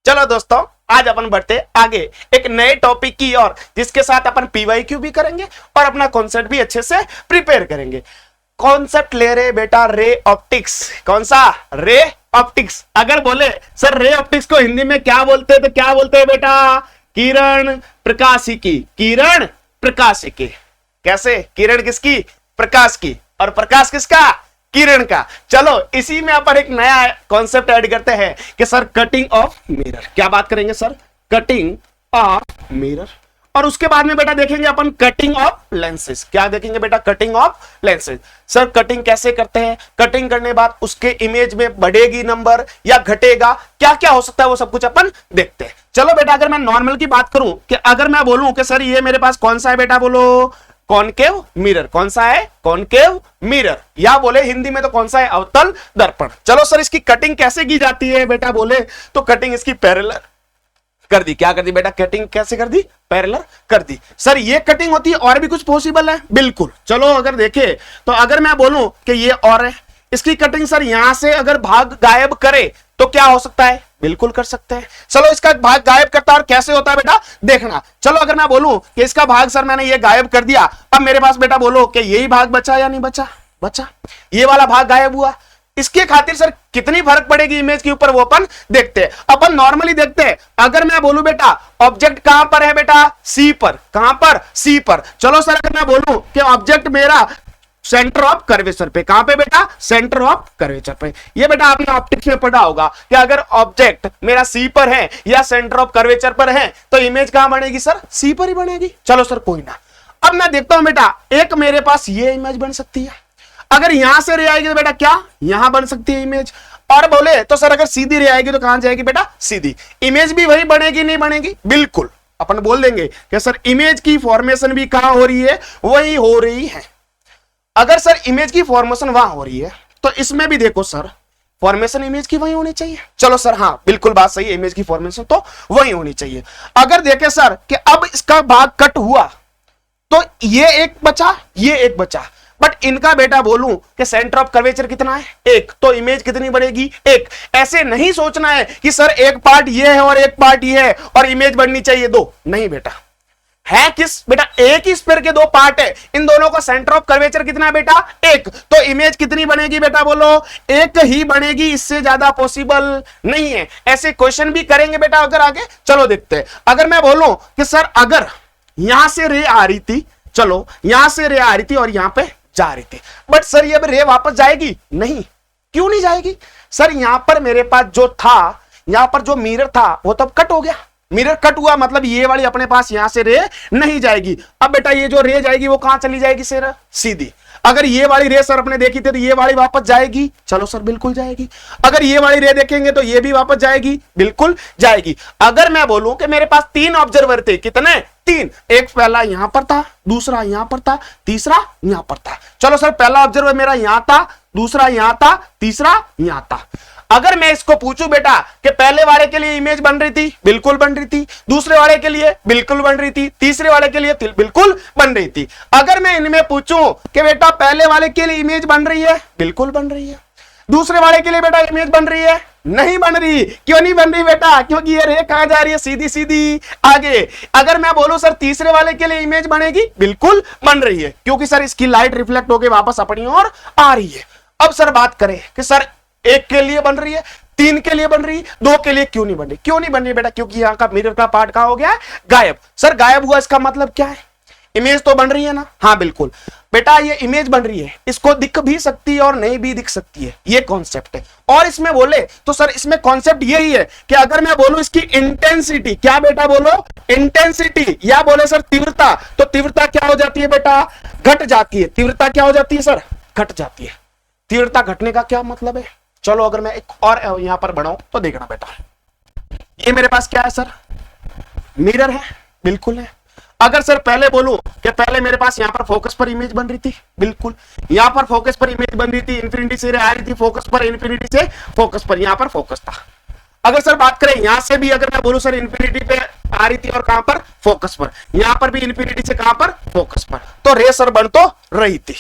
चलो दोस्तों, आज अपन बढ़ते आगे एक नए टॉपिक की ओर, जिसके साथ अपन पीवाईक्यू भी करेंगे और अपना कॉन्सेप्ट भी अच्छे से प्रिपेयर करेंगे। कॉन्सेप्ट ले रहे बेटा रे ऑप्टिक्स। कौन सा? Ray optics. अगर बोले सर रे ऑप्टिक्स को हिंदी में क्या बोलते हैं, तो क्या बोलते हैं बेटा? किरण प्रकाशिकी। किरण प्रकाशिकी। कैसे? किरण किसकी? प्रकाश की। और प्रकाश किसका? किरण का। चलो इसी में अपन एक नया कॉन्सेप्ट ऐड करते हैं कि सर कटिंग ऑफ मिरर। क्या बात करेंगे सर? Cutting of mirror. और उसके बाद में बेटा देखेंगे अपन कटिंग ऑफ लेंसेज। क्या देखेंगे बेटा? Cutting of lenses. Sir cutting कैसे करते हैं? कटिंग करने के बाद उसके इमेज में बढ़ेगी नंबर या घटेगा, क्या क्या हो सकता है, वो सब कुछ अपन देखते हैं। चलो बेटा, अगर मैं नॉर्मल की बात करूं कि अगर मैं बोलूं कि सर ये मेरे पास कौन सा है बेटा, बोलो कॉनकेव मिरर। कौन सा है? Concave mirror. या बोले हिंदी में तो कौन सा है? अवतल दर्पण। चलो सर इसकी कटिंग कैसे की जाती है बेटा, बोले तो कटिंग इसकी पैरेलल कर दी। क्या कर दी बेटा? कटिंग कैसे कर दी? पैरेलल कर दी। सर ये कटिंग होती है, और भी कुछ पॉसिबल है? बिल्कुल। चलो अगर देखे तो अगर मैं बोलूं कि ये और है, इसकी कटिंग सर यहां से अगर भाग गायब करे तो क्या हो सकता है? बिल्कुल कर सकते हैं। चलो इसका भाग गायब करता है और कैसे होता है बेटा, देखना। चलो अगर मैं बोलूं कि इसका भाग सर मैंने ये गायब कर दिया, अब मेरे पास बेटा बोलो कि यही भाग बचा या नहीं बचा? बचा। ये वाला भाग गायब हुआ। इसके खातिर सर कितनी फर्क पड़ेगी इमेज के ऊपर, वो अपन देखते हैं। अपन नॉर्मली देखते हैं। अगर मैं बोलूं बेटा ऑब्जेक्ट कहां पर है बेटा? सी पर। कहां पर? सी पर। चलो सर अगर मैं बोलूं कि ऑब्जेक्ट मेरा सेंटर ऑफ कर्वेचर पे, कहां पे बेटा? सेंटर ऑफ कर्वेचर पे। ये बेटा आपने ऑप्टिक्स में पढ़ा होगा कि अगर ऑब्जेक्ट मेरा सी पर है या सेंटर ऑफ कर्वेचर पर है तो इमेज कहां बनेगी सर? सी पर ही बनेगी। चलो सर कोई ना। अब मैं देखता हूं बेटा, एक मेरे पास ये इमेज बन सकती है। अगर यहां से रे आएगी तो बेटा क्या यहां बन सकती है इमेज। और बोले तो सर अगर सीधी रे आएगी तो कहां जाएगी बेटा? सीधी। इमेज भी वही बनेगी नहीं बनेगी? बिल्कुल। अपन बोल देंगे कि सर इमेज की फॉर्मेशन भी कहां हो रही है? वही हो रही है। अगर सर इमेज की फॉर्मेशन वहां हो रही है तो इसमें भी देखो सर फॉर्मेशन इमेज की वही होनी चाहिए। चलो सर हाँ बिल्कुल बात सही है, इमेज की फॉर्मेशन तो वही होनी चाहिए। अगर देखे सर कि अब इसका भाग कट हुआ तो ये एक बचा, ये एक बचा, बट इनका बेटा बोलूं कि सेंटर ऑफ कर्वेचर कितना है? एक। तो इमेज कितनी बनेगी? एक। ऐसे नहीं सोचना है कि सर एक पार्ट ये है और एक पार्ट ये है और इमेज बननी चाहिए दो। नहीं बेटा, है किस बेटा? एक ही स्फीयर के दो पार्ट है, इन दोनों का सेंटर ऑफ कर्वेचर कितना है बेटा? एक। तो इमेज कितनी बनेगी बेटा, बोलो? एक ही बनेगी, इससे ज्यादा पॉसिबल नहीं है। ऐसे क्वेश्चन भी करेंगे बेटा अगर आगे। चलो देखते हैं। अगर मैं बोलूं कि सर अगर यहां से रे आ रही थी, चलो यहां से रे आ रही थी और यहां पे जा रही थी, बट सर ये रे वापस जाएगी? नहीं। क्यों नहीं जाएगी? सर यहां पर मेरे पास जो था, यहां पर जो मिरर था वो तब कट हो गया। मिरर कट हुआ मतलब ये वाली अपने पास यहां से रे नहीं जाएगी। अब बेटा ये जो रे जाएगी वो कहां चली जाएगी सर? सीधी। अगर ये वाली रे सर अपने देखी थी तो ये वाली वापस जाएगी? चलो सर बिल्कुल जाएगी। अगर ये वाली रे देखेंगे तो ये भी वापस जाएगी? बिल्कुल जाएगी। अगर मैं बोलूं कि मेरे पास तीन ऑब्जर्वर थे, कितने? तीन। एक पहला यहां पर था, दूसरा यहां पर था, तीसरा यहां पर था। चलो सर पहला ऑब्जर्वर मेरा यहां था, दूसरा यहां था, तीसरा यहां था। अगर मैं इसको पूछूं बेटा कि पहले वाले के लिए इमेज बन रही थी? बिल्कुल बन रही थी। दूसरे वाले के लिए? बिल्कुल बन रही थी। तीसरे वाले के लिए? बिल्कुल बन रही थी। अगर मैं इनमें पूछूं कि बेटा पहले वाले के लिए इमेज बन रही है? बिल्कुल बन रही है। दूसरे वाले के लिए बेटा इमेज बन रही है? नहीं बन रही। क्यों नहीं बन रही बेटा? क्योंकि ये रे कहां जा रही है? सीधी सीधी आगे। अगर मैं बोलूं सर तीसरे वाले के लिए इमेज बनेगी? बिल्कुल बन रही है, क्योंकि सर इसकी लाइट रिफ्लेक्ट होकर वापस अपनी ओर आ रही है। अब सर बात करें कि सर एक के लिए बन रही है, तीन के लिए बन रही, दो के लिए क्यों नहीं बन रही? क्यों नहीं बन रही बेटा? क्योंकि यहां का मिरर का पार्ट कहां हो गया है? गायब। सर गायब हुआ इसका मतलब क्या है? इमेज तो बन रही है ना? हाँ बिल्कुल बेटा, ये इमेज बन रही है, इसको दिख भी सकती है और नहीं भी दिख सकती है, ये कॉन्सेप्ट है। और इसमें बोले तो सर इसमें कॉन्सेप्ट यही है कि अगर मैं बोलूं इसकी इंटेंसिटी, क्या बेटा बोलो? इंटेंसिटी, या बोले सर तीव्रता, तो तीव्रता क्या हो जाती है बेटा? घट जाती है। तीव्रता क्या हो जाती है सर? घट जाती है। तीव्रता घटने का क्या मतलब है? चलो अगर मैं एक और यहां पर बढ़ाऊं तो देखना बेटा, ये मेरे पास क्या है सर? मिरर है। बिल्कुल है। अगर सर पहले बोलूं कि पहले मेरे पास यहां पर फोकस पर इमेज बन रही थी, बिल्कुल यहां पर फोकस पर इमेज बन रही थी, इंफिनिटी से आ रही थी फोकस पर, इंफिनिटी से फोकस पर, यहां पर फोकस था। अगर सर बात करें यहां से भी, अगर मैं बोलूं सर इंफिनिटी पे आ रही थी और कहां पर? फोकस पर। यहां पर भी इंफिनिटी से कहां पर? फोकस पर। तो रे सर बन तो रही थी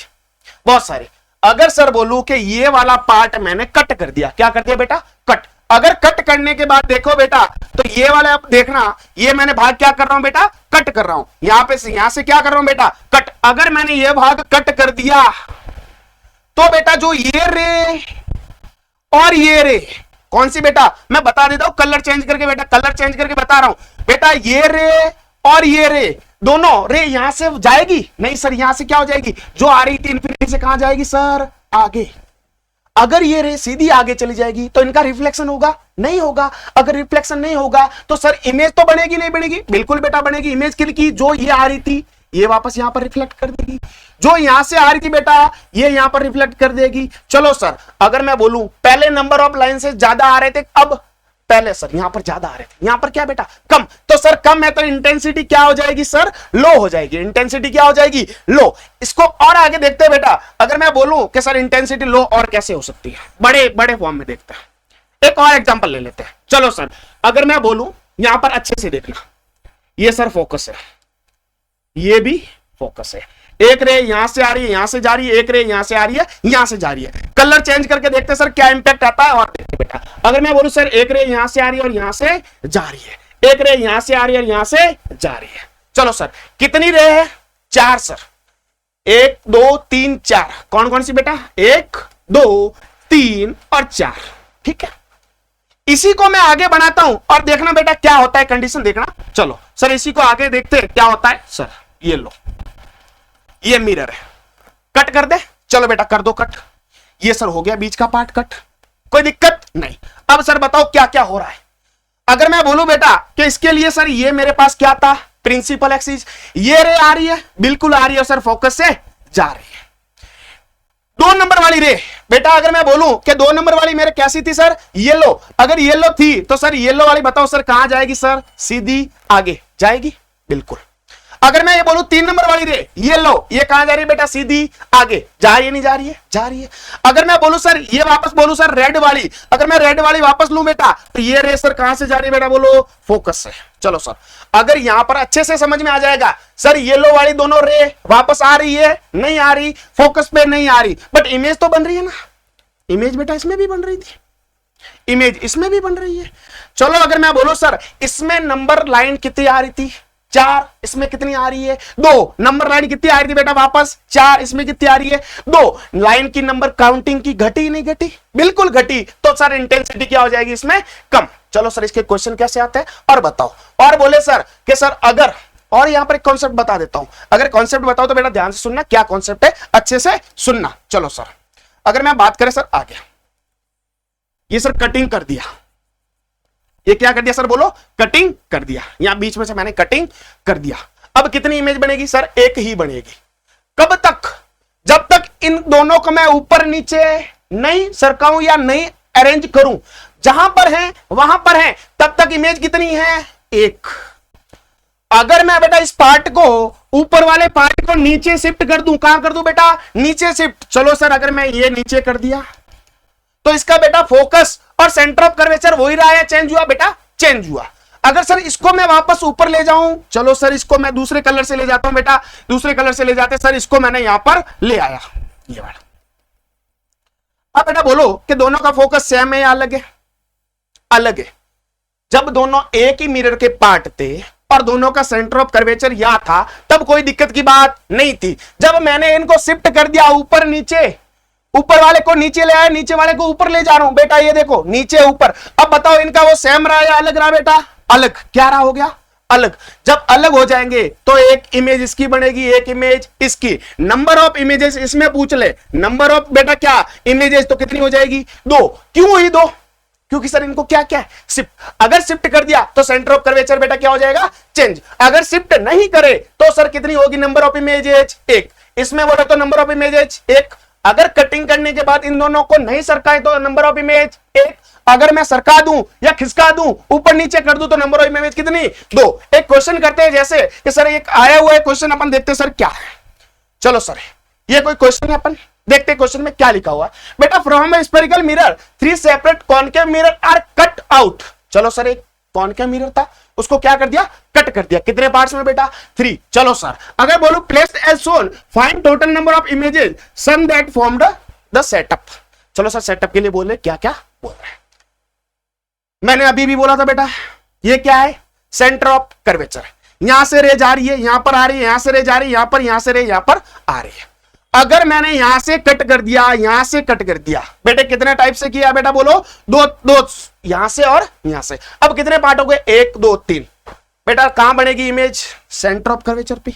बहुत सारी। अगर सर बोलूं कि ये वाला पार्ट मैंने कट कर दिया, क्या कर दिया बेटा? कट। अगर कट करने के बाद देखो बेटा, तो ये वाला आप देखना, ये मैंने भाग क्या कर रहा हूं बेटा, कट कर रहा हूं, यहां से क्या कर रहा हूं बेटा, कट। अगर मैंने ये भाग कट कर दिया तो बेटा जो ये रे और ये रे, कौन सी बेटा, मैं बता देता हूं कलर चेंज करके बेटा, कलर चेंज करके बता रहा हूं बेटा, ये रे और ये रे, दोनों रे यहां से जाएगी नहीं सर, यहां से क्या हो जाएगी, जो आ रही थी इन्फिनिटी से कहां जाएगी सर, आगे। अगर ये रे सीधी आगे चली जाएगी तो इनका रिफ्लेक्शन होगा, नहीं होगा। अगर रिफ्लेक्शन नहीं होगा तो सर इमेज तो बनेगी नहीं बनेगी, बिल्कुल बेटा बनेगी। इमेज की जो ये आ रही थी ये वापस यहां पर रिफ्लेक्ट कर देगी, जो यहां से आ रही थी बेटा ये यहां पर रिफ्लेक्ट कर देगी। चलो सर, अगर मैं बोलूं पहले नंबर ऑफ लाइन से ज्यादा आ रहे थे, अब पहले सर यहां पर ज्यादा आ रहे थे, यहां पर क्या बेटा कम, तो सर कम है तो इंटेंसिटी क्या हो जाएगी सर, लो हो जाएगी। इंटेंसिटी क्या हो जाएगी, लो। इसको और आगे देखते हैं बेटा, अगर मैं बोलूं कि सर इंटेंसिटी लो और कैसे हो सकती है, बड़े बड़े फॉर्म में देखते हैं। एक और एग्जांपल ले लेते हैं। चलो सर, अगर मैं बोलूं यहां पर अच्छे से देखना, ये सर फोकस है, ये भी फोकस है, एक रे यहां से आ रही है, यहां से जा रही है, एक रे यहां से आ रही है, यहां से जा रही है। कलर चेंज करके देखते हैं सर क्या इंपैक्ट आता है, और देखते बेटा। अगर मैं बोलूं सर एक रे यहां से आ रही है और यहां से जा रही है, एक रे यहां से आ रही है और यहां से जा रही है। चलो सर, कितनी रे है, 4 सर, 1 2 3 4, कौन कौन सी बेटा, 1 2 3 और 4, ठीक है। इसी को मैं आगे बनाता हूं और देखना बेटा क्या होता है, कंडीशन देखना। चलो सर, इसी को आगे देखते हैं क्या होता है। सर ये लो, ये मिरर है, कट कर दे, चलो बेटा कर दो कट। ये सर हो गया बीच का पार्ट कट, कोई दिक्कत नहीं। अब सर बताओ क्या क्या हो रहा है। अगर मैं बोलूं बेटा कि इसके लिए सर ये मेरे पास क्या था, प्रिंसिपल एक्सिस, ये रे आ रही है, बिल्कुल आ रही है सर, फोकस से जा रही है। 2 नंबर वाली रे बेटा, अगर मैं बोलूं कि 2 नंबर वाली मेरे कैसी थी सर, येलो, अगर येलो थी तो सर येलो वाली बताओ सर कहां जाएगी सर, सीधी आगे जाएगी, बिल्कुल। अगर मैं ये बोलूं 3 नंबर वाली रे, ये लो, ये कहां जा रही है बेटा, सीधी आगे जा रही है, नहीं जा रही है, जा रही है। अगर मैं बोलूं सर ये वापस बोलूं सर रेड वाली, अगर मैं रेड वाली वापस लूं बेटा, तो ये रे सर कहां से जा रही है बेटा, बोलो फोकस से। चलो सर, अगर यहां पर अच्छे से समझ में आ जाएगा सर, येलो वाली दोनों रे वापस आ रही है, नहीं आ रही, फोकस पे नहीं आ रही, बट इमेज तो बन रही है ना, इमेज बेटा इसमें भी बन रही थी, इमेज इसमें भी बन रही है। चलो अगर मैं बोलूं सर इसमें नंबर लाइन कितनी आ रही थी, 4, इसमें कितनी आ रही है, 2 नंबर लाइन कितनी आ रही थी बेटा वापस, 4, इसमें कितनी आ रही है, 2 लाइन की नंबर काउंटिंग की घटी नहीं घटी, बिल्कुल घटी, तो सर इंटेंसिटी क्या हो जाएगी इसमें, कम। चलो सर, इसके क्वेश्चन कैसे आते हैं और बताओ। और बोले सर कि सर अगर, और यहां पर एक कॉन्सेप्ट बता देता हूं, अगर कॉन्सेप्ट बताओ तो बेटा ध्यान से सुनना, क्या कॉन्सेप्ट है अच्छे से सुनना। चलो सर, अगर मैं बात करें सर आगे, ये सर कटिंग कर दिया, ये क्या कर दिया सर, बोलो कटिंग कर दिया, यहां बीच में से मैंने कटिंग कर दिया। अब कितनी इमेज बनेगी सर, एक ही बनेगी। कब तक, जब तक इन दोनों को मैं ऊपर नीचे नहीं सरकाऊं या नहीं अरेंज करूं, जहां पर है वहां पर है, तब तक इमेज कितनी है, एक। अगर मैं बेटा इस पार्ट को, ऊपर वाले पार्ट को नीचे शिफ्ट कर दूं, कहां कर दूं बेटा, नीचे शिफ्ट। चलो सर, अगर मैं ये नीचे कर दिया तो इसका बेटा फोकस और सेंटर ऑफ कर्वेचर वही रहा है, चेंज हुआ बेटा, चेंज हुआ। अगर सर इसको मैं वापस ऊपर ले जाऊं, चलो सर इसको मैं दूसरे कलर से ले जाता हूं बेटा, दूसरे कलर से ले जाते सर, इसको मैंने यहां पर ले आया, ये वाला। अब बेटा बोलो कि दोनों का फोकस सेम है या अलग है, अलग है। जब दोनों एक ही मिरर के पार्ट थे और दोनों का सेंटर ऑफ कर्वेचर यहां था, तब कोई दिक्कत की बात नहीं थी। जब मैंने इनको शिफ्ट कर दिया ऊपर नीचे, ऊपर वाले को नीचे ले आया, नीचे वाले को ऊपर ले जा रहा हूं बेटा, ये देखो नीचे ऊपर। अब बताओ इनका वो सेम रहा या अलग रहा बेटा, अलग। क्या रहा, हो गया अलग। जब अलग हो जाएंगे तो एक इमेज इसकी बनेगी, एक इमेज इसकी। नंबर ऑफ इमेजेस इसमें पूछ ले, नंबर ऑफ बेटा क्या इमेजेस, तो कितनी हो जाएगी, 2। क्यों हुई 2, क्योंकि सर इनको क्या क्या है, शिफ्ट। अगर शिफ्ट कर दिया तो सेंटर ऑफ कर्वेचर बेटा क्या हो जाएगा, चेंज। अगर शिफ्ट नहीं करे तो सर कितनी होगी, नंबर ऑफ इमेजेस 1। इसमें बोले तो नंबर ऑफ इमेजेस 1। अगर कटिंग करने के बाद इन दोनों को नहीं सरकाए तो नंबर ऑफ इमेज 1। अगर मैं सरका दूं या खिसका दूं, ऊपर नीचे कर दूं, तो नंबर ऑफ इमेज कितनी, 2। एक क्वेश्चन करते हैं, जैसे कि सर एक आया हुआ है क्वेश्चन, अपन देखते हैं सर क्या है। चलो सर, ये कोई क्वेश्चन है, अपन देखते हैं क्वेश्चन में क्या लिखा हुआ है। बेटा from a spherical mirror 3 separate concave mirror are cut out. चलो सर, एक कॉनकेव मिरर था, उसको क्या कर दिया, कट कर दिया। कितने पार्ट्स में बेटा, 3। चलो सर, अगर बोलूं place as shown, find total number of images some that formed the setup. चलो सर, सेटअप के लिए बोले क्या क्या बोल रहे हैं। मैंने अभी भी बोला था बेटा, ये क्या है, सेंटर ऑफ कर्वेचर। यहां से रे जा रही है, यहां पर आ रही है, यहां से रे जा रही है, यहां पर, यहां से रे यहां पर आ रही है। अगर मैंने यहां से कट कर दिया, यहां से कट कर दिया, बेटे कितने टाइप से किया बेटा बोलो, दो दो, यहां से और यहां से। अब कितने पार्ट हो गए, 1 2 3। बेटा कहां बनेगी इमेज, सेंटर ऑफ कर्वेचर पे।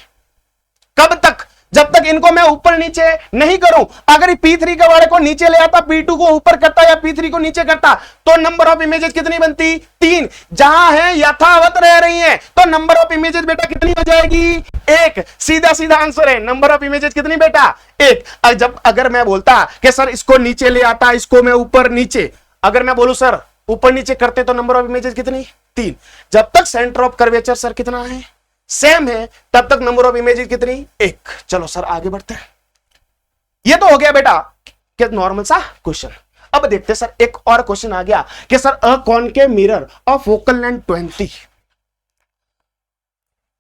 कब तक, जब तक इनको मैं ऊपर नीचे नहीं करूं। अगर P3 के वाले को नीचे ले आता, P2 को ऊपर करता या P3 को नीचे करता, तो नंबर ऑफ इमेजेस कितनी बनती, 3। जहां है यथावत रह रही हैं, तो नंबर ऑफ इमेजेस बेटा कितनी हो जाएगी, 1। सीधा सीधा आंसर है, नंबर ऑफ इमेजेस कितनी बेटा, 1। जब अगर मैं बोलता कि सर इसको नीचे ले आता, इसको मैं ऊपर नीचे, अगर मैं बोलूं सर ऊपर नीचे करते तो नंबर ऑफ इमेजेस कितनी, 3। जब तक सेंटर ऑफ कर्वेचर सर कितना है, सेम है, तब तक नंबर ऑफ इमेजेस कितनी, 1। चलो सर आगे बढ़ते हैं। ये तो हो गया बेटा कि नॉर्मल सा क्वेश्चन। अब देखते हैं सर एक और क्वेश्चन आ गया कि sir a concave mirror of focal length 20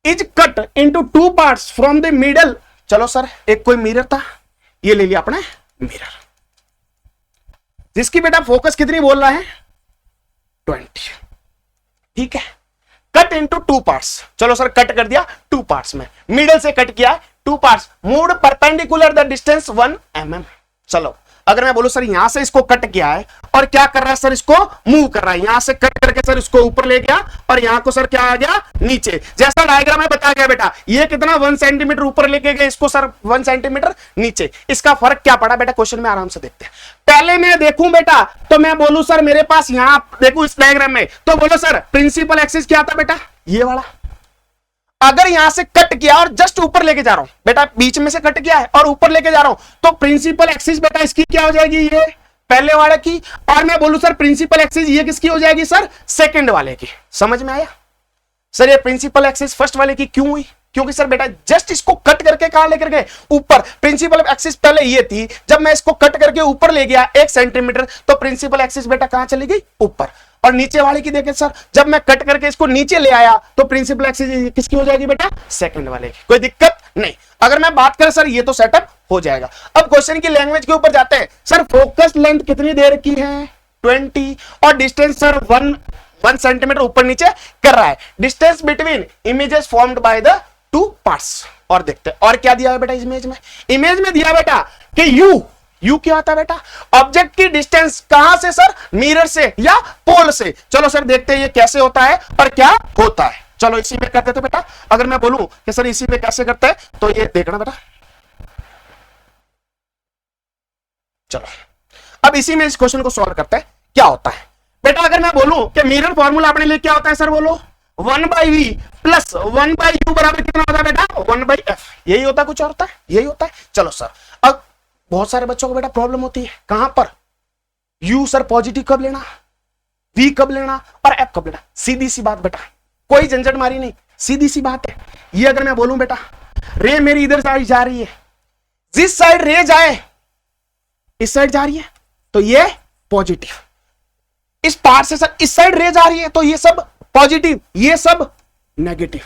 is cut into 2 parts from the middle. चलो सर एक कोई मिरर था, ये ले लिया अपने मिरर, जिसकी बेटा फोकस कितनी बोल रहा है, 20। ठीक है, कट इनटू 2 पार्ट्स। चलो सर कट कर दिया 2 पार्ट्स में, मिडल से कट किया 2 parts, moved perpendicular the distance 1 mm। चलो अगर मैं बोलूं सर यहां से इसको कट किया है और क्या कर रहा है सर, इसको मूव कर रहा है, यहां से कट करके सर इसको ऊपर ले गया और यहां को सर क्या आ गया, नीचे। जैसा डायग्राम में बता गया बेटा, ये कितना 1 सेंटीमीटर ऊपर लेके गए, इसको सर 1 सेंटीमीटर नीचे। इसका फर्क क्या पड़ा बेटा, क्वेश्चन में आराम से देखते हैं। पहले मैं देखूं बेटा तो मैं बोलूं सर मेरे पास यहां देखूं इस डायग्राम में, तो बोलो सर प्रिंसिपल एक्सिस क्या था बेटा, ये वाला। अगर यहां से कट किया और जस्ट ऊपर लेके जा रहा हूं बेटा, बीच में से कट किया है और ऊपर लेके जा रहा हूं, तो प्रिंसिपल एक्सिस बेटा इसकी क्या हो जाएगी, ये पहले वाले की। और मैं बोलूं सर प्रिंसिपल एक्सिस ये किसकी हो जाएगी सर, सेकंड वाले की। समझ में आया सर, ये प्रिंसिपल एक्सिस फर्स्ट वाले की क्यों हुई, क्योंकि सर बेटा जस्ट इसको कट करके कहां लेकर गए, ऊपर। प्रिंसिपल एक्सिस पहले ये थी, जब मैं इसको कट करके ऊपर ले गया 1 सेंटीमीटर, तो प्रिंसिपल एक्सिस बेटा कहां चली गई, ऊपर। और नीचे वाले की देखें सर, जब मैं कट करके इसको नीचे ले आया तो प्रिंसिपल एक्सिस किसकी हो जाएगी बेटा, सेकंड वाले की। कोई दिक्कत नहीं। अगर मैं बात करें सर, ये तो सेटअप हो जाएगा। अब क्वेश्चन की लैंग्वेज के ऊपर जाते हैं। सर फोकस लेंथ कितनी देर की है, 20, और डिस्टेंस सर 1 सेंटीमीटर ऊपर नीचे कर रहा है। Distance between images formed by the 2 parts. और देखते हैं और क्या दिया है बेटा इमेज में। इमेज में दिया बेटा कि यू क्या आता है बेटा, ऑब्जेक्ट की डिस्टेंस कहां से सर, मिरर से या पोल से। चलो सर देखते हैं ये कैसे होता है और क्या होता है। चलो इसी में करते थे बेटा। अगर मैं बोलूं कि सर इसी में कैसे करते हैं, तो ये देखना बेटा। चलो अब इसी में इस क्वेश्चन को सॉल्व करते हैं, क्या होता है बेटा। अगर मैं बोलूं कि मिरर फॉर्मूला अपने लिए क्या होता है सर, बोलो 1/v प्लस 1/u बराबर कितना होता है बेटा, 1/f। यही होता है, कुछ और होता है, यही होता है। चलो सर अब बहुत सारे बच्चों को बेटा प्रॉब्लम होती है, कहां पर, u सर पॉजिटिव कब लेना, v कब लेना और f कब लेना। सीधी सी बात बेटा, कोई झंझट मारी नहीं, सीधी सी बात है। ये अगर मैं बोलूं बेटा रे मेरी इधर साइड जा रही है, जिस साइड रे जाए इस साइड जा रही है तो ये पॉजिटिव, इस पार्ट से सर इस साइड रे जा रही है तो ये सब पॉजिटिव, ये सब नेगेटिव।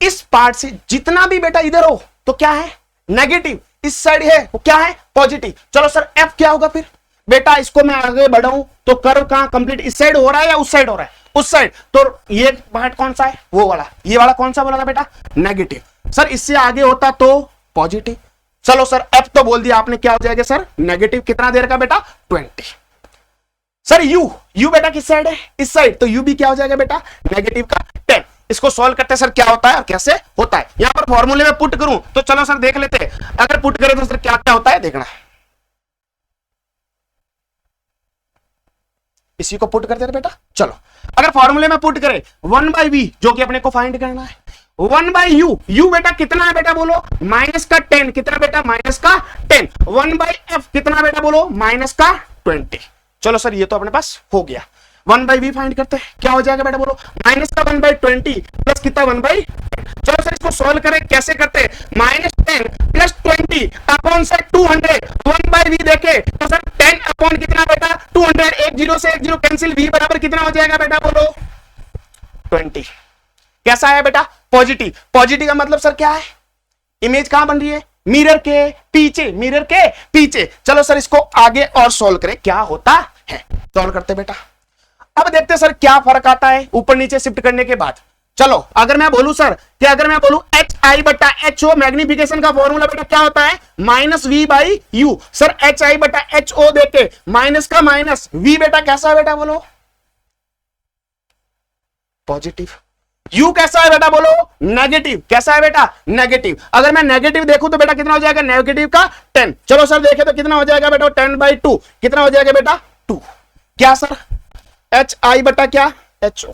इस पार्ट से जितना भी बेटा इधर हो तो क्या है, नेगेटिव। इस साइड है वो क्या है, पॉजिटिव। चलो सर एफ क्या होगा फिर बेटा, इसको मैं आगे बढ़ाऊं तो कर्व कहां कंप्लीट, इस साइड हो रहा है या उस साइड हो रहा है, उस साइड। तो ये पार्ट कौन सा है, वो वाला। ये वाला कौन सा बोला था बेटा, नेगेटिव। सर इससे आगे होता तो पॉजिटिव। चलो सर एफ तो बोल दिया आपने, क्या हो जाएगा सर, नेगेटिव। कितना देर का बेटा, 20। सर यू बेटा किस साइड है, इस साइड, तो यू भी क्या हो जाएगा बेटा, नेगेटिव का 10। इसको सॉल्व करते हैं सर, क्या होता है और कैसे होता है। यहां पर फॉर्मूले में पुट करूं तो चलो सर देख लेते हैं। अगर पुट करें तो सर क्या क्या होता है देखना। इसी को पुट करते थे बेटा। चलो अगर फॉर्मूले में पुट करें 1/v जो कि अपने को फाइंड करना है, 1/u, u बेटा कितना है बेटा बोलो, माइनस का 10। कितना बेटा, माइनस का 10। 1/f कितना बेटा बोलो, माइनस का 20। चलो सर ये तो अपने पास हो गया। 1/v फाइंड करते हैं, क्या हो जाएगा बेटा बोलो, माइनस का 1/20 प्लस कितना 1/10। चलो सर इसको सॉल्व करें, कैसे करते हैं, -10 प्लस 20 अपॉन सर 200। 1/v देखे तो सर 10 अपॉन कितना बेटा 200, 1 0 से 1 0 कैंसिल, v बराबर कितना हो जाएगा बेटा बोलो 20। कैसा है बेटा, पॉजिटिव। पॉजिटिव का मतलब सर क्या है, इमेज कहां बन रही है, मिरर के पीछे, मिरर के पीछे। चलो सर इसको आगे और सॉल्व करें, क्या होता है, सॉल्व करते बेटा। अब देखते हैं सर क्या फर्क आता है ऊपर नीचे शिफ्ट करने के बाद। चलो अगर मैं बोलूं सर कि अगर मैं बोलूं एच आई बटा एच ओ, मैग्निफिकेशन का फॉर्मूला बेटा क्या होता है minus v by u. Sir H I बटा एच ओ देके माइनस का माइनस, वी बेटा कैसा है बेटा बोलो पॉजिटिव, यू कैसा है बेटा बोलो नेगेटिव, कैसा है बेटा नेगेटिव। अगर मैं नेगेटिव देखूं तो बेटा कितना हो जाएगा नेगेटिव का 10। चलो सर देखे तो कितना हो जाएगा बेटा 10/2, कितना हो जाएगा बेटा 2। क्या सर एच आई बटा क्या एच ओ,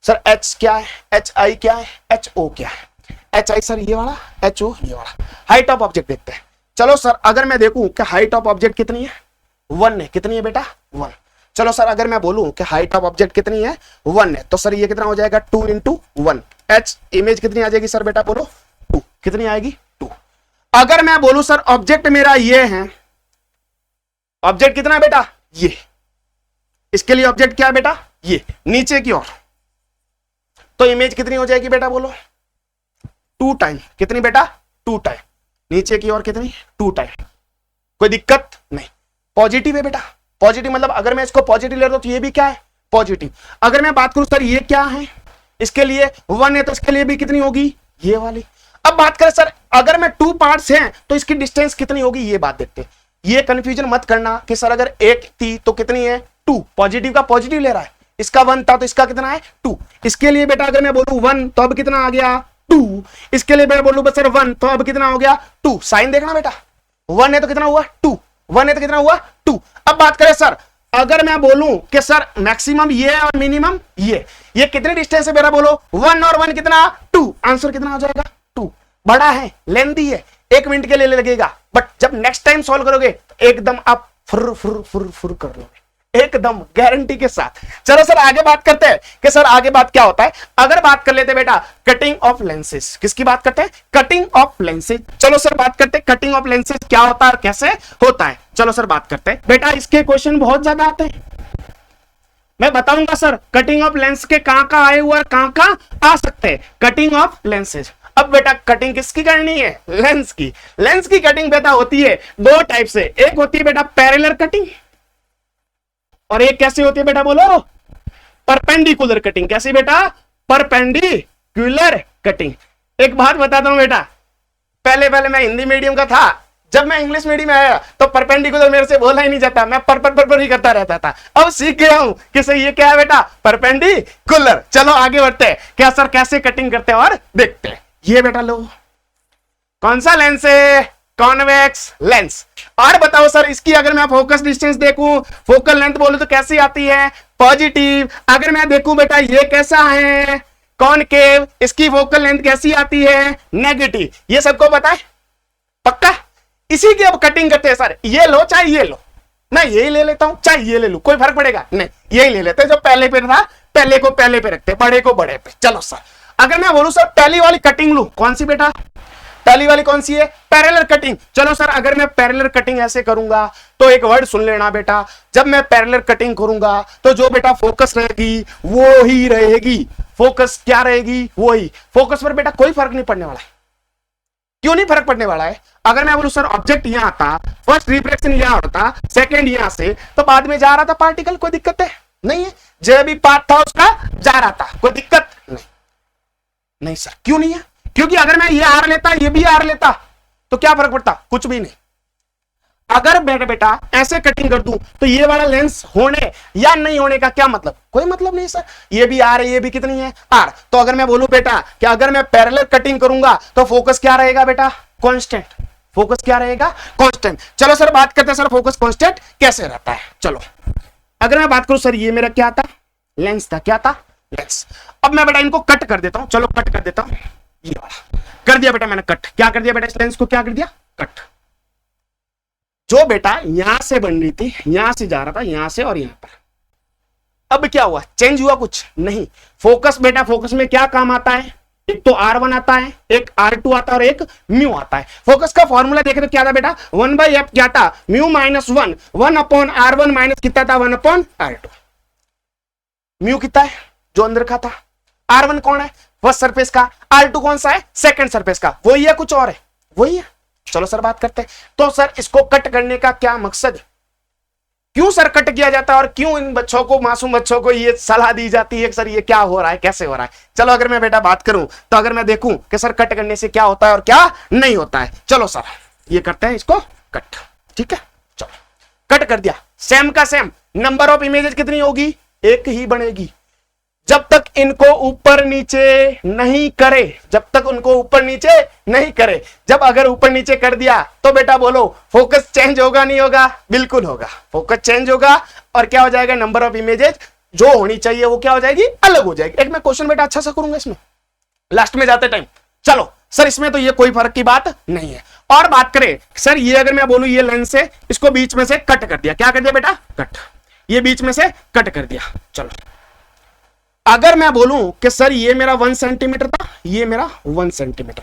सर एच क्या है एच आई क्या है एच ओ क्या है, एच आई सर ये वाला, एच ओ ये वाला। हाइट ऑफ ऑब्जेक्ट देखते हैं। चलो सर अगर मैं देखूं कि हाइट ऑफ ऑब्जेक्ट कितनी है 1 है, कितनी है बेटा 1। चलो सर अगर मैं बोलूं कि हाइट ऑफ ऑब्जेक्ट कितनी है 1 है, तो सर ये कितना हो जाएगा 2 × 1। एच इमेज कितनी आ जाएगी सर बेटा बोलो 2, कितनी आएगी 2। अगर मैं बोलूं सर ऑब्जेक्ट मेरा ये है, ऑब्जेक्ट कितना है बेटा ये, इसके लिए ऑब्जेक्ट क्या है बेटा ये नीचे की ओर, तो इमेज कितनी हो जाएगी बेटा बोलो 2 टाइम, कितनी बेटा 2 टाइम, नीचे की ओर कितनी 2 टाइम। कोई दिक्कत नहीं, पॉजिटिव है बेटा। पॉजिटिव मतलब अगर मैं इसको पॉजिटिव ले रहा हूं तो ये भी क्या है पॉजिटिव। अगर मैं बात करूं सर ये क्या है, इसके लिए 1 है तो इसके लिए भी कितनी होगी ये वाली। अब बात करें सर अगर मैं 2 पार्ट्स हैं तो इसकी डिस्टेंस कितनी होगी, ये बात देखते हैं। ये कंफ्यूजन मत करना कि सर अगर 1 थी तो कितनी है 2, पॉजिटिव का पॉजिटिव ले रहा है, इसका 1 था तो इसका कितना है 2। इसके लिए बेटा अगर मैं बोलूं 1 तो अब कितना आ गया 2, इसके लिए मैं बोलूं सर 1 तो अब कितना हो गया 2। साइन देखना बेटा 1 है तो कितना हुआ 2, 1 है तो कितना हुआ 2। अब बात करें सर अगर मैं बोलूं कि सर मैक्सिमम ये और मिनिमम ये कितने डिस्टेंस है मेरा बोलो 1 और 1 कितना 2। आंसर कितना हो जाएगा 2। बड़ा है लेंथी है 1 मिनट के लिए लगेगा, बट जब नेक्स्ट टाइम सॉल्व करोगे तो एकदम आप फुर फुर फुर फुर कर लोगे एकदम गारंटी के साथ। चलो सर आगे बात करते हैं कि सर आगे बात क्या होता है। अगर बात कर लेते बेटा कटिंग ऑफ लेंसेज, किसकी बात करते हैं कटिंग ऑफ लेंसेज। चलो सर बात करते हैं कटिंग ऑफ लेंसेज क्या होता है और कैसे होता है। चलो सर बात करते हैं बेटा, इसके क्वेश्चन बहुत ज्यादा आते हैं, मैं बताऊंगा सर कटिंग ऑफ लेंस के कहां आए हुए और कहां आ सकते हैं कटिंग ऑफ लेंसेज। अब बेटा कटिंग किसकी करनी है लेंस की। लेंस की कटिंग बेटा होती है 2 टाइप से, एक होती है बेटा पैरेलल कटिंग और एक कैसे होती है बेटा बोलो परपेंडिकुलर कटिंग। कैसी बेटा परपेंडिकुलर कटिंग। एक बात बताता हूं बेटा, पहले मैं हिंदी मीडियम का था, जब मैं इंग्लिश मीडियम में आया तो परपेंडिकुलर मेरे से बोला ही नहीं जाता, मैं पर ही करता रहता था। अब सीख गया हूं कि सही ये क्या है बेटा परपेंडिकुलर। चलो आगे बढ़ते हैं क्या सर कैसे कटिंग करते हैं और देखते हैं। ये बेटा लो कौन सा लेंस है कॉन्वेक्स लेंस। और बताओ सर इसकी अगर मैं फोकस डिस्टेंस देखूं फोकल लेंथ बोलूं तो कैसी आती है पॉजिटिव। अगर मैं देखूं बेटा ये कैसा है कॉनकेव, इसकी फोकल लेंथ कैसी आती है नेगेटिव। ये सबको पता है पक्का। इसी की अब कटिंग करते हैं सर, ये लो चाहे ये लो, मैं यही ले लेता हूं चाहे ये ले लूं, कोई फर्क पड़ेगा नहीं, यही ले लेते हैं जो पहले पे था, पहले को पहले पे रखते, बड़े को बड़े पे। चलो सर अगर मैं बोलूं सर पहली वाली कटिंग लूं, कौन सी बेटा पहली वाली कौन सी है पैरेलल कटिंग। चलो सर अगर मैं पैरेलल कटिंग ऐसे करूंगा तो एक वर्ड सुन लेना बेटा, जब मैं पैरेलल कटिंग करूंगा तो जो बेटा फोकस रहेगी वो ही रहेगी। फोकस क्या रहेगी वही, फोकस पर बेटा कोई फर्क नहीं पड़ने वाला है। क्यों नहीं फर्क पड़ने वाला है, अगर मैं बोलूं सर ऑब्जेक्ट यहां था, फर्स्ट रिफ्लेक्शन यहां होता, सेकंड यहां से, तो बाद में जा रहा था पार्टिकल, कोई दिक्कत है नहीं है। जो भी पार्ट था उसका जा रहा था, कोई दिक्कत नहीं। नहीं सर क्यों नहीं है, क्योंकि अगर मैं ये आर लेता ये भी आर लेता तो क्या फर्क पड़ता, कुछ भी नहीं। अगर बेटा ऐसे कटिंग कर दूं तो ये वाला लेंस होने या नहीं होने का क्या मतलब, कोई मतलब नहीं सर। ये भी आर है ये भी कितनी है आर। तो अगर मैं बोलूं बेटा कि अगर मैं पैरेलल कटिंग करूंगा तो फोकस क्या रहेगा बेटा कांस्टेंट, फोकस क्या रहेगा कांस्टेंट। चलो सर बात करते हैं सर फोकस कांस्टेंट कैसे रहता है। चलो अगर मैं बात करूं सर ये मेरा क्या था लेंस था, क्या था लेंस। अब मैं बेटा इनको कट कर देता हूं, चलो कट कर देता हूं, ये वाला कर दिया बेटा मैंने कट। क्या कर दिया बेटा इस लेंस को क्या कर दिया कट। जो बेटा यहां से बन रही थी यहां से जा रहा था यहां से और यहां पर, अब क्या हुआ चेंज हुआ कुछ नहीं। फोकस बेटा फोकस में क्या काम आता है, एक तो R1 आता है, एक R2 आता है और एक म्यू आता है। फोकस का फॉर्मूला देखे तो क्या था बेटा 1/f क्या था म्यू माइनस 1, 1/R1 माइनस कितना था 1/R2। म्यू कितना है जो अंदर का था, R1 कौन है फर्स्ट सरफेस का, R2 कौन सा है सेकंड सरफेस का, वही है कुछ और है वही है। चलो सर बात करते हैं। तो सर इसको कट करने का क्या मकसद, क्यों सर कट किया जाता है और क्यों इन बच्चों को, मासूम बच्चों को ये सलाह दी जाती है कि सर ये क्या हो रहा है, कैसे हो रहा है। चलो अगर मैं बेटा बात करूं तो अगर मैं देखूं कि सर कट करने से क्या होता है और क्या नहीं होता है, चलो सर ये करते हैं इसको कट, ठीक है। चलो कट कर दिया, सेम का सेम, नंबर ऑफ इमेजेस कितनी होगी, एक ही बनेगी। जब तक इनको ऊपर नीचे नहीं करे, जब तक उनको ऊपर नीचे नहीं करे, जब अगर ऊपर नीचे कर दिया तो बेटा बोलो फोकस चेंज होगा नहीं होगा, बिल्कुल होगा, फोकस चेंज होगा और क्या हो जाएगा, नंबर ऑफ इमेजेस जो होनी चाहिए वो क्या हो जाएगी, अलग हो जाएगी। एक मैं क्वेश्चन बेटा अच्छा सा करूंगा इसमें लास्ट में जाते टाइम। चलो सर इसमें तो ये कोई फर्क की बात नहीं है। और बात करें सर ये अगर मैं बोलूं ये लेंस से इसको बीच में से कट कर दिया, क्या कर दिया बेटा, कट, ये बीच में से कट कर दिया। चलो अगर मैं बोलूं कि सर ये मेरा 1 सेंटीमीटर था, ये मेरा 1 सेंटीमीटर,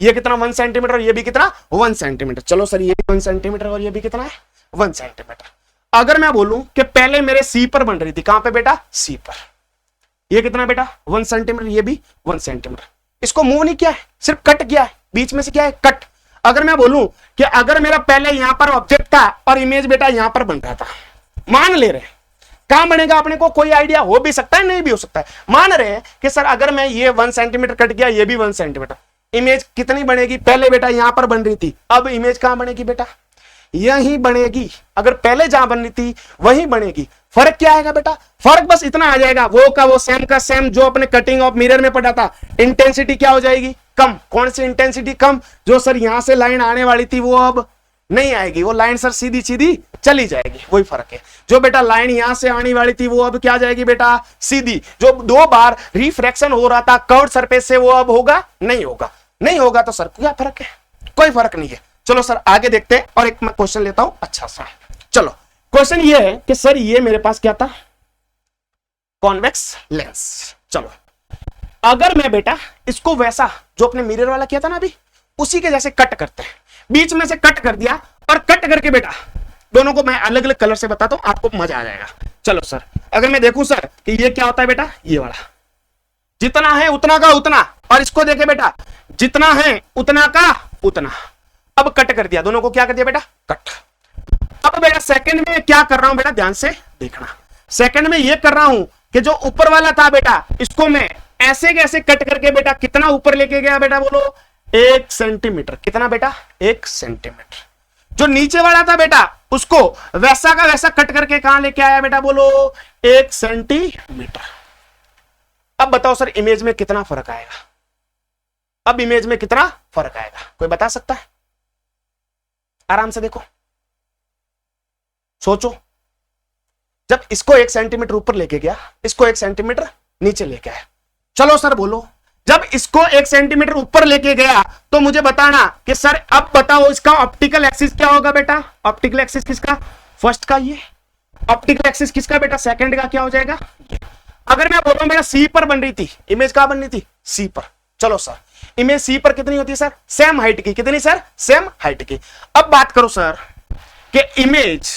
ये कितना 1 सेंटीमीटर और ये भी कितना 1 सेंटीमीटर, चलो सर ये 1 सेंटीमीटर और ये भी कितना है 1 सेंटीमीटर। अगर मैं बोलूं कि पहले मेरे सी पर बन रही थी, कहां पे बेटा, सी पर, ये कितना बेटा 1 सेंटीमीटर, ये भी 1 सेंटीमीटर, इसको मूव नहीं किया है, सिर्फ कट किया है, बीच में से क्या है कट। अगर मैं बोलूं कि अगर मेरा पहले यहां पर ऑब्जेक्ट था और इमेज बेटा यहां पर बन रहा था, मान ले रहे कहां बनेगा, अपने को कोई आइडिया हो भी सकता है नहीं भी हो सकता है, मान रहे हैं कि सर अगर मैं ये 1 सेंटीमीटर कट किया, ये भी 1 सेंटीमीटर, इमेज कितनी बनेगी, पहले बेटा यहां पर बन रही थी, अब इमेज कहां बनेगी बेटा, यहीं बनेगी। अगर पहले जहां बन रही थी वहीं बनेगी। फर्क क्या आएगा बेटा, फर्क बस इतना आ जाएगा, वो का वो सेम का सेम जो अपने कटिंग ऑफ मिरर में पढ़ा था, इंटेंसिटी क्या हो जाएगी, कम। कौन सी इंटेंसिटी कम, जो सर यहां से लाइन आने वाली थी वो अब नहीं आएगी, वो लाइन सर सीधी सीधी चली जाएगी, वही फर्क है। जो बेटा लाइन यहां से आने वाली थी वो अब क्या जाएगी बेटा, सीधी। जो 2 बार रिफ्रैक्शन हो रहा था कर्व्ड सरफेस से वो अब होगा नहीं होगा, नहीं होगा तो सर क्या फर्क है, कोई फर्क नहीं है। चलो सर आगे देखते हैं और एक मैं क्वेश्चन लेता हूं अच्छा सा। चलो क्वेश्चन ये है कि सर ये मेरे पास क्या था, कॉन्वेक्स लेंस। चलो अगर मैं बेटा इसको वैसा जो अपने मिरर वाला किया था ना अभी, उसी के जैसे कट करते हैं, बीच में से कट कर दिया और कट करके बेटा दोनों को मैं अलग अलग कलर से बताता हूं, आपको मजा आ जाएगा। चलो सर अगर मैं देखूं सर कि ये क्या होता है बेटा, ये वाला जितना है उतना का उतना, और इसको देखे बेटा जितना है उतना का उतना, अब कट कर दिया, दोनों को क्या कर दिया बेटा, कट। अब बेटा सेकंड में क्या कर रहा हूं बेटा, ध्यान से देखना, सेकंड में ये कर रहा हूं कि जो ऊपर वाला था बेटा इसको मैं ऐसे कैसे कट करके बेटा कितना ऊपर लेके गया बेटा, बोलो 1 सेंटीमीटर, कितना बेटा 1 सेंटीमीटर। जो नीचे वाला था बेटा उसको वैसा का वैसा कट करके कहां लेके आया बेटा, बोलो 1 सेंटीमीटर। अब बताओ सर इमेज में कितना फर्क आएगा, अब इमेज में कितना फर्क आएगा, कोई बता सकता है, आराम से देखो सोचो। जब इसको 1 सेंटीमीटर ऊपर लेके गया, इसको 1 सेंटीमीटर नीचे लेके आया, चलो सर बोलो जब इसको 1 सेंटीमीटर ऊपर लेके गया तो मुझे बताना कि सर अब बताओ इसका ऑप्टिकल एक्सिस क्या होगा बेटा, ऑप्टिकल एक्सिस किसका, फर्स्ट का, ये ऑप्टिकल एक्सिस किसका बेटा, सेकंड का क्या हो जाएगा। अगर मैं बोलूं मेरा सी पर बन रही थी, इमेज कहां बन रही थी, सी पर, चलो सर इमेज सी पर कितनी होती है सर, सेम हाइट की, कितनी सर, सेम हाइट की। अब बात करो सर कि इमेज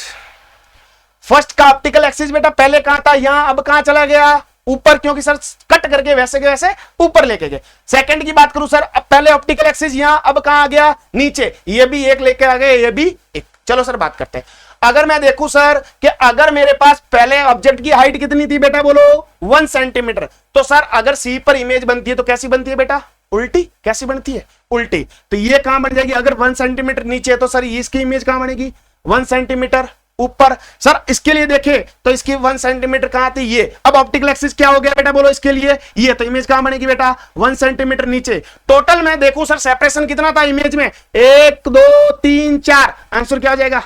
फर्स्ट का ऑप्टिकल एक्सिस बेटा पहले कहां था, यहां, अब कहां चला गया, ऊपर, क्योंकि सर कट करके वैसे के वैसे ऊपर लेके गए। सेकंड की बात करूं सर, अब पहले ऑप्टिकल एक्सिस यहां, अब कहां आ गया, नीचे, ये भी 1 लेके आ गए, ये भी 1। चलो सर बात करते हैं, अगर मैं देखूं सर कि अगर मेरे पास पहले ऑब्जेक्ट की हाइट कितनी थी बेटा, बोलो 1 सेंटीमीटर, तो सर अगर सी पर इमेज बनती है तो कैसी बनती है बेटा, उल्टी, कैसी बनती है, उल्टी। तो ये कहां बन जाएगी, अगर 1 सेंटीमीटर नीचे है तो सर इसकी इमेज कहां बनेगी, 1 सेंटीमीटर ऊपर। सर इसके लिए देखें तो इसकी 1 सेंटीमीटर कहां थी, ये, अब ऑप्टिकल एक्सिस क्या हो गया बेटा, बोलो इसके लिए ये, तो इमेज कहां बनेगी बेटा, 1 सेंटीमीटर नीचे। टोटल मैं देखूं सर सेपरेशन कितना था इमेज में, 1 2 3 4, आंसर क्या हो जाएगा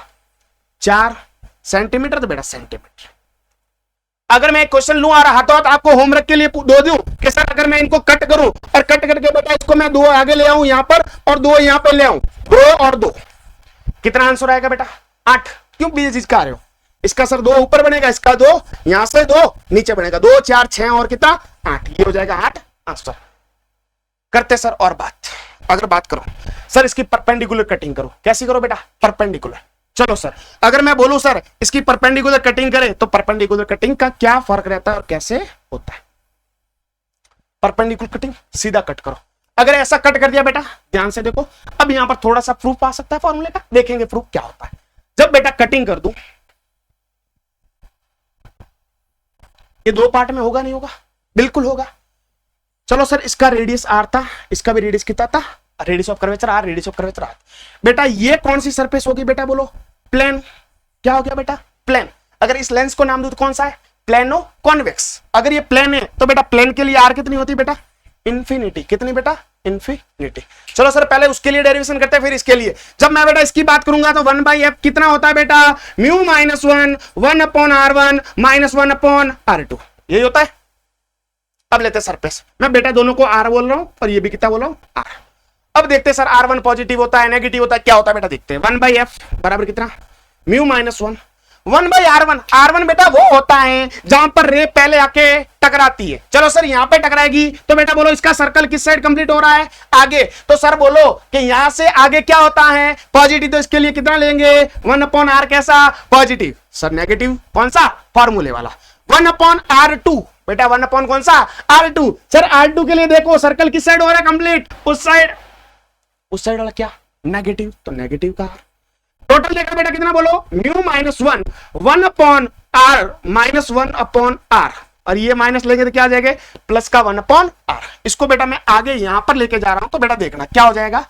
4 सेंटीमीटर, तो बेटा सेंटीमीटर। अगर मैं एक क्वेश्चन लूं आ रहा तो आपको होमवर्क के लिए दो दूं कि सर अगर मैं इनको कट करूं और कट करके बेटा इसको मैं 2 आगे ले आऊं यहां पर और 2 यहां पर ले आऊं, 2 और 2, कितना आंसर आएगा बेटा, 8। क्यों बीच चीज का रहे हो, इसका सर 2 ऊपर बनेगा, इसका 2 यहां से 2 नीचे बनेगा, 2 4 6 और कितना 8, ये हो जाएगा 8 आंसर। करते सर और बात, अगर बात करो सर इसकी परपेंडिकुलर कटिंग करो, कैसी करो बेटा, परपेंडिकुलर। चलो सर अगर मैं बोलूं सर इसकी परपेंडिकुलर कटिंग करें तो परपेंडिकुलर कटिंग का क्या फर्क रहता है और कैसे होता है। परपेंडिकुलर कटिंग सीधा कट करो, अगर ऐसा कट कर दिया बेटा ध्यान से देखो, अब यहां पर थोड़ा सा प्रूफ आ सकता है फॉर्मूले का, देखेंगे प्रूफ क्या होता है। जब बेटा कटिंग कर दूं ये दो पार्ट में होगा नहीं होगा? बिल्कुल होगा। चलो सर इसका रेडियस आर था, इसका भी रेडियस कितना था? Radius of curvature R, radius of curvature R. बेटा ये कौन सी सरफेस होगी बेटा बोलो? प्लेन। क्या हो गया बेटा? प्लेन। अगर इस लेंस को नाम दूं तो कौन सा है? Plano convex. अगर ये प्लेन है तो बेटा प्लेन के लिए आर कितनी होती है बेटा? इंफिनिटी। कितनी बेटा? इंफिनिटी। चलो सर पहले उसके लिए डेरिवेशन करते हैं फिर इसके लिए। जब मैं बेटा इसकी बात करूंगा तो 1/f कितना होता है बेटा? Mu minus 1/r1 minus 1/r2 यही होता है। अब लेते हैं सरफेस। मैं बेटा दोनों को आर बोल रहा हूं और ये भी कितना बोल रहा हूं? आर। अब देखते हैं सर r1 पॉजिटिव होता है नेगेटिव होता है क्या होता है बेटा? देखते हैं। 1/f बराबर कितना? Mu minus 1/r1। r1 बेटा वो होता है जहां पर रे पहले आके टकराती है। चलो सर यहां पे टकराएगी तो बेटा बोलो इसका सर्कल किस साइड कंप्लीट हो रहा है? आगे। तो सर बोलो कि यहां से आगे क्या होता है? पॉजिटिव। तो इसके लिए कितना लेंगे? 1/r कैसा? पॉजिटिव। सर नेगेटिव कौन सा? फॉर्मूले वाला 1/r2 बेटा 1 कौन सा? r2। सर r2 के लिए देखो सर्कल किस साइड हो रहा है कंप्लीट? उस साइड। उस साइड वाला क्या? नेगेटिव। तो नेगेटिव का टोटल देखा बेटा कितना बोलो? Mu minus 1/r minus 1/r और ये माइनस लेके तो क्या आ जाएगा? प्लस का 1/r। इसको बेटा मैं आगे यहां पर लेके जा रहा हूं तो बेटा देखना क्या हो जाएगा?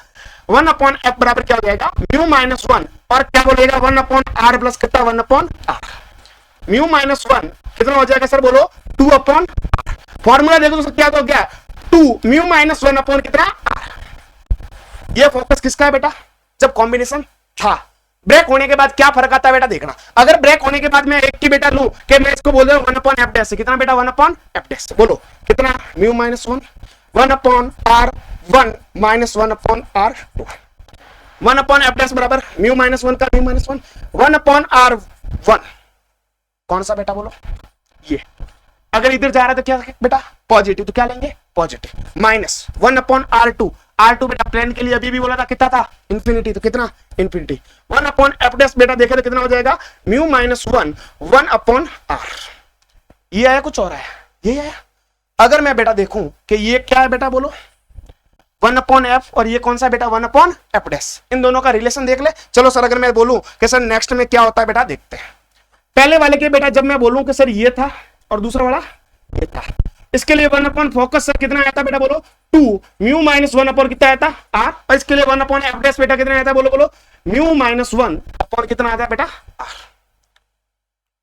1/f बराबर क्या हो जाएगा? म्यू माइनस 1 और क्या बोलेगा? 1/r प्लस कितना? 1/r। म्यू माइनस 1 कितना हो जाएगा सर बोलो? 2/r। फॉर्मूला देखो तो क्या हो गया? 2 म्यू माइनस 1 कितना? r। ये फोकस किसका है बेटा? जब कॉम्बिनेशन था। ब्रेक होने के बाद क्या फर्क आता है बेटा? देखना। अगर ब्रेक होने के बाद मैं एक की बेटा लूं कि मैं इसको बोल रहा हूं 1/f डैश से कितना बेटा? 1/f dash. बोलो कितना? Mu minus 1/r1 minus 1/r2। 1/f dash बराबर म्यू माइनस 1 का म्यू माइनस 1/r1 कौन सा बेटा बोलो? ये। अगर इधर जा रहा है तो क्या बेटा? पॉजिटिव। तो क्या लेंगे? पॉजिटिव। Minus 1/r2। r2 बेटा प्लेन के लिए अभी भी बोला था कितना था? इंफिनिटी। तो कितना? इंफिनिटी। 1/f डैश बेटा देखे तो कितना हो जाएगा? Mu minus 1/r। ये आया कुछ और आया? ये आया। अगर मैं बेटा देखूं कि ये क्या है बेटा बोलो? 1/f और ये कौन सा बेटा? 1/f dash. इन दोनों का रिलेशन देख ले। चलो सर अगर मैं बोलूं कि सर नेक्स्ट में क्या होता है बेटा? देखते हैं। पहले वाले के बेटा जब मैं बोलूं कि सर ये था और दूसरा वाला ये था, इसके लिए 1/f फोकस सर कितना आया था बेटा बोलो? 2 म्यू माइनस 1 कितना आया था? r। और इसके लिए 1/f डैश बेटा कितना आया था बोलो? बोलो म्यू माइनस 1 कितना आया था बेटा? r।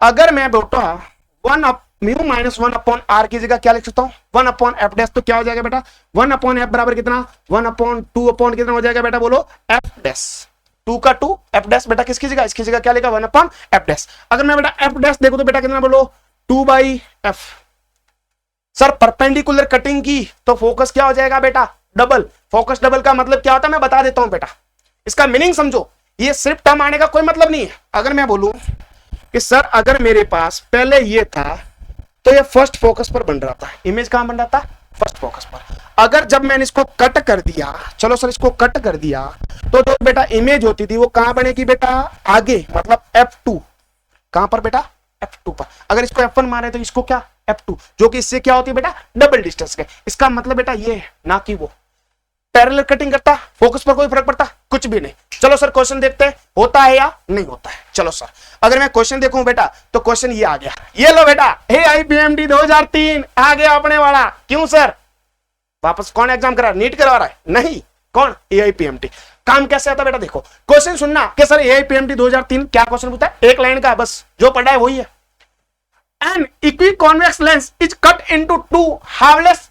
अगर मैं बेटा म्यू माइनस 1/r की जगह क्या लिख सकता हूं? 1/f dash. तो क्या हो जाएगा बेटा? 1/f बराबर कितना? 1/2 कितना हो जाएगा बेटा बोलो? f dash. 2 का 2 f डैश बेटा किसकी जगह? इसकी जगह क्या लिखा? 1/f dash. अगर मैं बेटा f डैश देखो तो बेटा कितना बोलो? 2/f। सर परपेंडिकुलर कटिंग की तो फोकस क्या हो जाएगा बेटा? डबल। फोकस डबल का मतलब क्या होता है मैं बता देता हूं बेटा। इसका मीनिंग समझो। ये सिर्फ टर्म आने का कोई मतलब नहीं है। अगर मैं बोलूं कि सर अगर मेरे पास पहले ये था तो ये फर्स्ट फोकस पर बन रहा था। इमेज कहां बन रहा था? फर्स्ट फोकस पर। अगर जब मैंने इसको कट कर दिया, चलो सर इसको कट कर दिया तो जो बेटा इमेज होती थी वो कहां बनेगी बेटा? आगे। मतलब f2। कहां पर बेटा? f2 पर। अगर इसको f1 मारे तो इसको क्या? f2 जो कि इससे क्या होती है बेटा? डबल डिस्टेंस के। इसका मतलब बेटा ये है ना कि वो पैरेलल कटिंग करता। फोकस पर कोई फर्क पड़ता? कुछ भी नहीं। चलो सर क्वेश्चन देखते हैं होता है या नहीं होता है। चलो सर अगर मैं क्वेश्चन देखूं बेटा तो क्वेश्चन ये आ गया। ये लो बेटा AIPMT 2003 आ गया अपने वाला। क्यों सर? वापस कौन एग्जाम करा? नीट करवा रहा है? नहीं। कौन? AIPMT। काम कैसे आता बेटा? देखो क्वेश्चन सुनना कि सर AIPMT 2003 क्या क्वेश्चन पूछता है? एक लाइन का बस, जो पढ़ा है वही है। An equiconvex lens is cut into two halves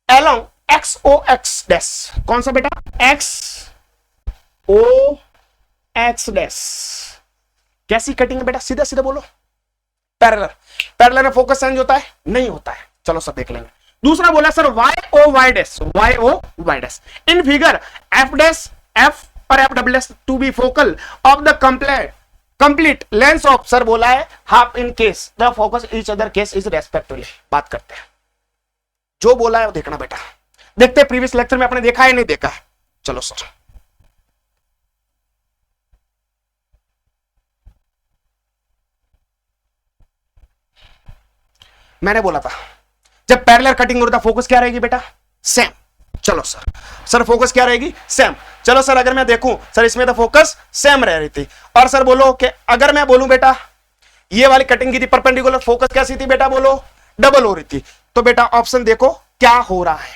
along XOX dash। कौन सा बेटा? XOX dash। कैसी कटिंग है बेटा? सीधा सीधा बोलो। पैरेलल। पैरेलल में फोकस चेंज होता है? नहीं होता है। चलो सर देख लेंगे। दूसरा बोला sir YOY dash। YOY dash in figure F dash F और F double dash to be focal of the complete length of sir बोला है half in case the focus each other case is respectively. बात करते हैं जो बोला है वो देखना बेटा। देखते हैं प्रीवियस लेक्चर में आपने देखा है नहीं देखा है। चलो सर मैंने बोला था जब पैरेलल कटिंग होता फोकस क्या रहेगी बेटा? सेम। चलो सर फोकस क्या रहेगी? सेम। चलो सर अगर मैं देखूं सर इसमें तो फोकस सेम रह रही थी। और सर बोलो कि अगर मैं बोलूं बेटा ये वाली कटिंग की थी परपेंडिकुलर, फोकस कैसी थी बेटा बोलो, डबल हो रही थी। तो बेटा ऑप्शन देखो क्या हो रहा है,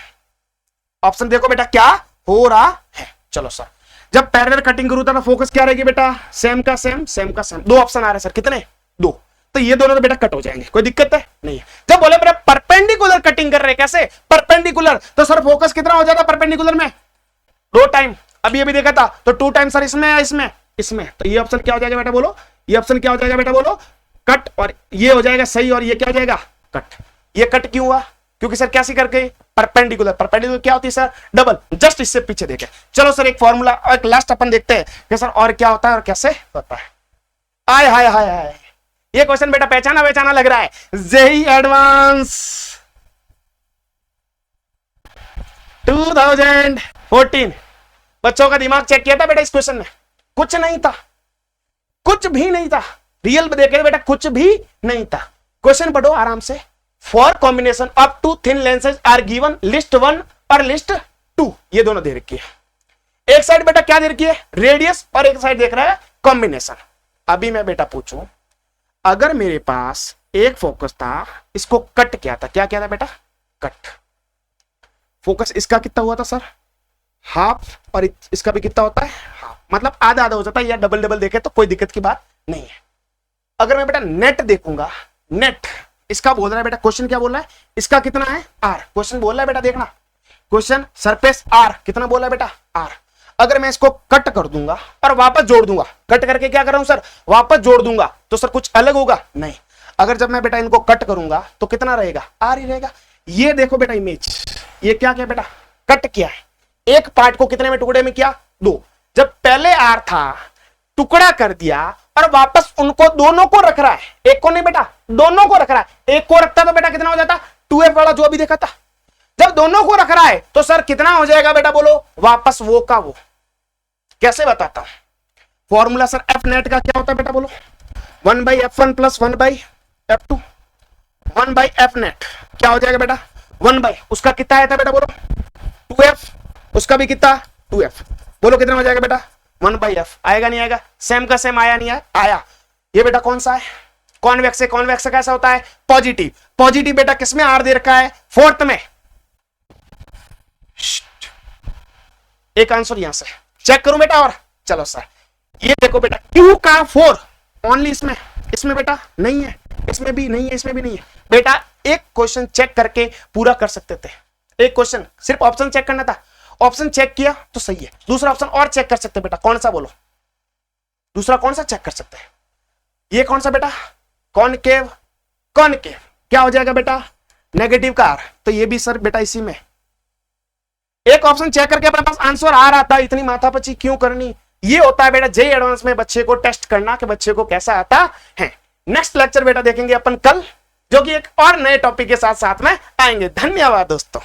ऑप्शन देखो बेटा क्या हो रहा है। चलो सर, जब पैरेलल कटिंग करूँ तो फोकस क्या रहेगी बेटा, सेम का सेम, सेम का सेम। दो ऑप्शन आ रहे हैं सर, कितने, दो, तो ये दोनों तो बेटा कट हो जाएंगे, कोई दिक्कत है नहीं है। जब बोले बेटा परपेंडिकुलर कटिंग कर रहे हैं, कैसे परपेंडिकुलर, तो सर फोकस कितना हो जाता परपेंडिकुलर में, दो टाइम, अभी देखा था तो 2 टाइम सर, इसमें या इसमें, इसमें, तो ये ऑप्शन क्या हो जाएगा बेटा बोलो, ये ऑप्शन क्या हो जाएगा बेटा बोलो, कट, और ये हो जाएगा सही, और ये क्या हो जाएगा कट। ये कट क्यों हुआ, क्योंकि सर कैसी करके परपेंडिकुलर, परपेंडिकुलर क्या होती है सर, डबल, जस्ट इससे पीछे देखे। चलो सर एक फॉर्मूला और एक लास्ट अपन देखते हैं कि सर और क्या होता है और कैसे होता है। आय हाय हाय हाय, ये क्वेश्चन बेटा पहचाना लग रहा है, जेई एडवांस 2014। बच्चों का दिमाग चेक किया था बेटा इस क्वेश्चन में, कुछ नहीं था, कुछ भी नहीं था, रियल में देखे बेटा कुछ भी नहीं था। क्वेश्चन पढ़ो आराम से, for combination up to thin lenses are given list 1 और लिस्ट 2, ये दोनों दे रखी है। एक साइड बेटा क्या दे रखी है, रेडियस, और एक साइड देख रहा है कॉम्बिनेशन। अभी मैं बेटा पूछूं, अगर मेरे पास एक फोकस था, इसको कट किया था, क्या किया था बेटा, कट। फोकस इसका कितना हुआ था सर, हाफ, और इसका भी कितना होता है, हाफ, मतलब आधा आधा हो जाता है, या डबल डबल देखे तो कोई दिक्कत की बात नहीं है। अगर मैं बेटा नेट देखूंगा, नेट इसका बोल रहा है बेटा, क्वेश्चन क्या बोल रहा है, इसका कितना है आर, क्वेश्चन बोल रहा है बेटा, देखना क्वेश्चन, सरफेस आर कितना बोला है बेटा, आर। अगर मैं इसको कट कर दूंगा और वापस जोड़ दूंगा, कट करके क्या कर रहा हूं सर, वापस जोड़ दूंगा, तो सर कुछ अलग होगा नहीं। अगर जब मैं बेटा इनको कट करूंगा तो कितना रहेगा, आर ही रहेगा। ये देखो बेटा इमेज, ये क्या किया बेटा, कट किया है, एक पार्ट को कितने में टुकड़े में किया, 2। जब पहले आर था, टुकड़ा कर दिया और वापस उनको दोनों को रख रहा है, एक को नहीं बेटा, दोनों को रख रहा है। एक को रखता तो बेटा कितना हो जाता, 2f वाला जो अभी देखा था। जब दोनों को रख रहा है तो सर कितना हो जाएगा बेटा बोलो, वापस वो का वो। कैसे बताता हूं, फॉर्मूला सर एफ नेट का क्या होता है बेटा बोलो, 1/f1 plus 1/f2, 1/f net क्या हो जाएगा बेटा, 1/ उसका कितना आया था बेटा बोलो, 2f, उसका भी कितना 2f, बोलो कितना हो जाएगा बेटा, 1/f। आएगा नहीं आएगा, सेम का सेम आया नहीं आया, आया। ये बेटा कौन सा है, कॉन्वेक्स है, कॉन्वेक्स कैसा होता है, पॉजिटिव, पॉजिटिव बेटा किसमें आर दे रखा है, 4th में। एक आंसर यहां से चेक करूं बेटा, और चलो सर ये देखो बेटा, Q का 4 ओनली इसमें, इसमें बेटा नहीं है, इसमें भी नहीं है, इसमें भी नहीं है बेटा। एक क्वेश्चन चेक करके पूरा कर सकते थे, एक क्वेश्चन सिर्फ ऑप्शन चेक करना था, ऑप्शन चेक किया तो सही है, दूसरा ऑप्शन और चेक कर सकते बेटा, कौन सा बोलो, दूसरा कौन सा चेक कर सकते हैं, ये कौन सा बेटा, कॉनकेव, कॉनकेव क्या हो जाएगा बेटा, नेगेटिव का आर, तो ये भी सर बेटा इसी में। एक ऑप्शन चेक करके अपने पास आंसर आ रहा था, इतनी माथापच्ची क्यों करनी। ये होता है बेटा जेईई एडवांस में बच्चे को टेस्ट करना कि बच्चे को कैसा आता है। नेक्स्ट लेक्चर बेटा देखेंगे अपन कल, जो कि एक और नए टॉपिक के साथ साथ में आएंगे। धन्यवाद दोस्तों।